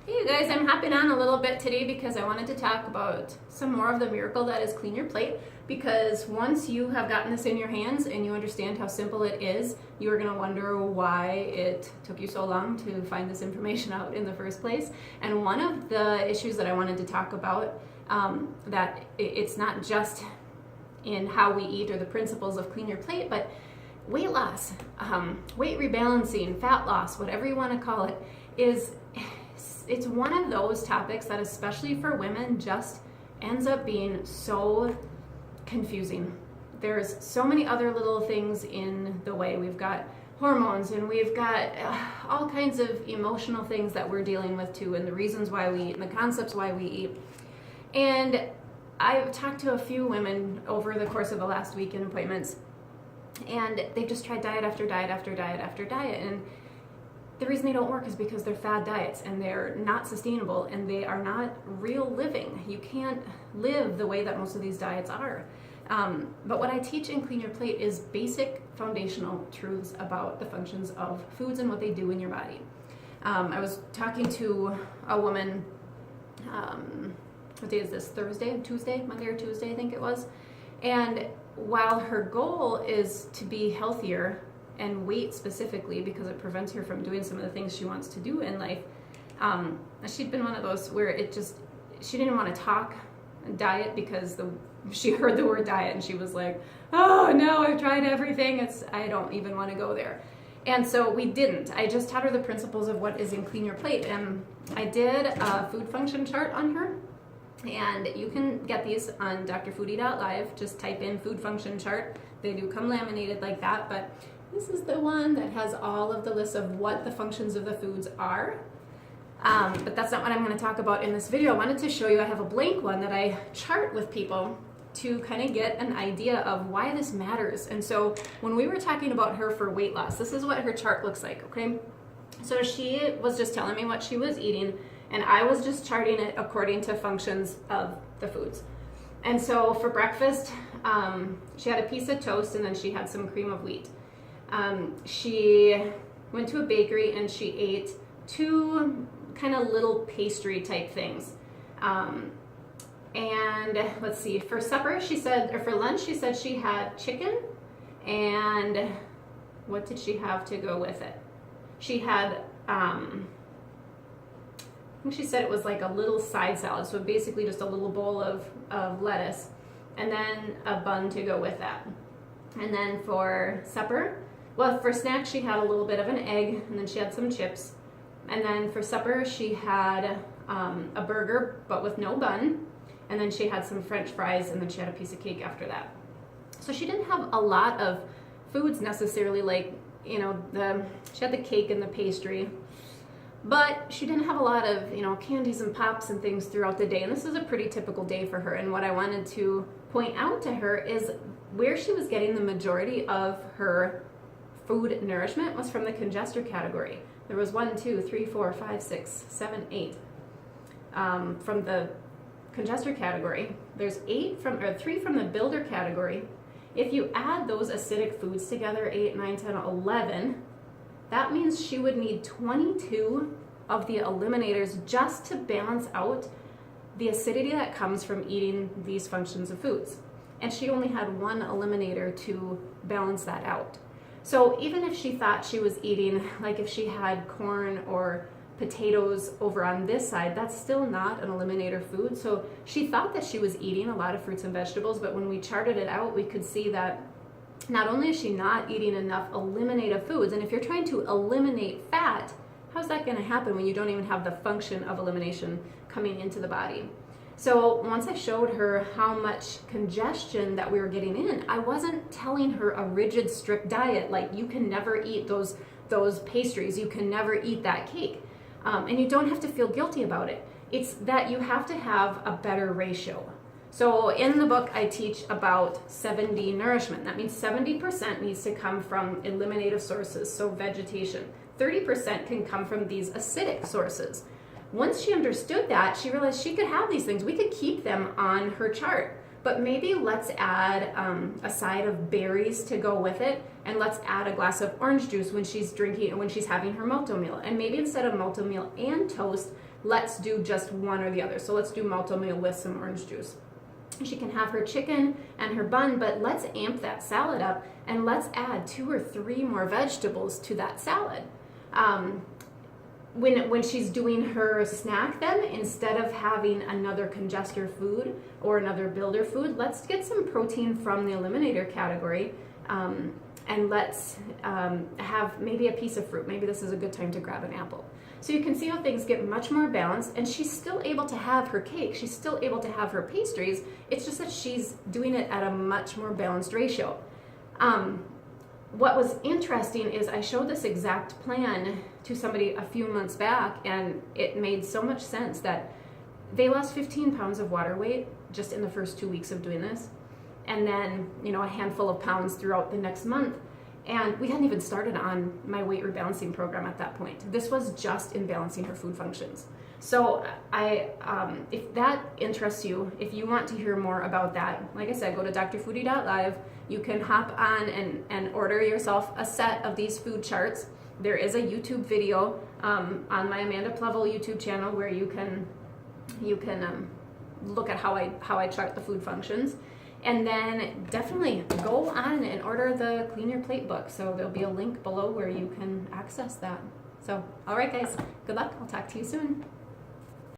Hey you guys, I'm hopping on a little bit today because I wanted to talk about some more of the miracle that is Clean Your Plate, because once you have gotten this in your hands and you understand how simple it is, you are going to wonder why it took you so long to find this information out in the first place. And one of the issues that I wanted to talk about, that it's not just in how we eat or the principles of Clean Your Plate, but weight loss, weight rebalancing, fat loss, whatever you want to call it, it's one of those topics that, especially for women, just ends up being so confusing. There's so many other little things in the way. We've got hormones and we've got all kinds of emotional things that we're dealing with too, and the reasons why we eat and the concepts why we eat. And I've talked to a few women over the course of the last week in appointments, and they've just tried diet after diet after diet after diet, and the reason they don't work is because they're fad diets and they're not sustainable and they are not real living. You can't live the way that most of these diets are. But what I teach in Clean Your Plate is basic foundational truths about the functions of foods and what they do in your body. I was talking to a woman, what day is this, Monday or Tuesday I think it was, and while her goal is to be healthier and weight specifically because it prevents her from doing some of the things she wants to do in life, she'd been one of those where she didn't want to talk diet because she heard the word diet and she was like, oh no, I've tried everything, I don't even want to go there. And so we didn't. I just taught her the principles of what is in Clean Your Plate, and I did a food function chart on her. And you can get these on Drfoodie.live. Just type in food function chart. They do come laminated like that, but this is the one that has all of the lists of what the functions of the foods are. But that's not what I'm going to talk about in this video. I wanted to show you, I have a blank one that I chart with people to kind of get an idea of why this matters. And so when we were talking about her for weight loss, this is what her chart looks like, okay? So she was just telling me what she was eating, and I was just charting it according to functions of the foods. And so for breakfast, she had a piece of toast and then she had some cream of wheat. She went to a bakery and she ate two kind of little pastry type things. And let's see, for supper she said, or for lunch she said she had chicken, and what did she have to go with it? She had, I think she said it was like a little side salad, so basically just a little bowl of lettuce, and then a bun to go with that. And then for supper, well, for snacks she had a little bit of an egg, and then she had some chips. And then for supper she had a burger, but with no bun, and then she had some French fries, and then she had a piece of cake after that. So she didn't have a lot of foods necessarily, like, you know, she had the cake and the pastry, but she didn't have a lot of, you know, candies and pops and things throughout the day. And this is a pretty typical day for her. And what I wanted to point out to her is where she was getting the majority of her food nourishment was from the congester category. There was 1, 2, 3, 4, 5, 6, 7, 8 from the congester category. There's 3 from the builder category. If you add those acidic foods together, 8, 9, 10, 11, that means she would need 22 of the eliminators just to balance out the acidity that comes from eating these functions of foods. And she only had 1 eliminator to balance that out. So even if she thought she was eating, like if she had corn or potatoes over on this side, that's still not an eliminator food. So she thought that she was eating a lot of fruits and vegetables, but when we charted it out, we could see that not only is she not eating enough eliminative foods, and if you're trying to eliminate fat, how's that going to happen when you don't even have the function of elimination coming into the body? So once I showed her how much congestion that we were getting in, I wasn't telling her a rigid, strict diet, like you can never eat those pastries, you can never eat that cake. And you don't have to feel guilty about it. It's that you have to have a better ratio. So in the book, I teach about 70 nourishment. That means 70% needs to come from eliminative sources, so vegetation. 30% can come from these acidic sources. Once she understood that, she realized she could have these things. We could keep them on her chart. but maybe let's add a side of berries to go with it, and let's add a glass of orange juice when she's having her multo meal. And maybe instead of multo meal and toast, let's do just one or the other. So let's do malto meal with some orange juice. She can have her chicken and her bun, but let's amp that salad up and let's add 2 or 3 more vegetables to that salad. When she's doing her snack, then instead of having another congester food or another builder food, let's get some protein from the eliminator category, and let's have maybe a piece of fruit. Maybe this is a good time to grab an apple. So you can see how things get much more balanced, and she's still able to have her cake, she's still able to have her pastries. It's just that she's doing it at a much more balanced ratio. What was interesting is I showed this exact plan to somebody a few months back, and it made so much sense that they lost 15 pounds of water weight just in the first 2 weeks of doing this, and then a handful of pounds throughout the next month. And we hadn't even started on my weight rebalancing program at that point. This was just in balancing her food functions. So if that interests you, if you want to hear more about that, like I said, go to Drfoodie.live. You can hop on and order yourself a set of these food charts. There is a YouTube video on my Amanda Plevel YouTube channel where you can look at how I chart the food functions. And then definitely go on and order the Clean Your Plate book. So there'll be a link below where you can access that. So, all right, guys, good luck. I'll talk to you soon.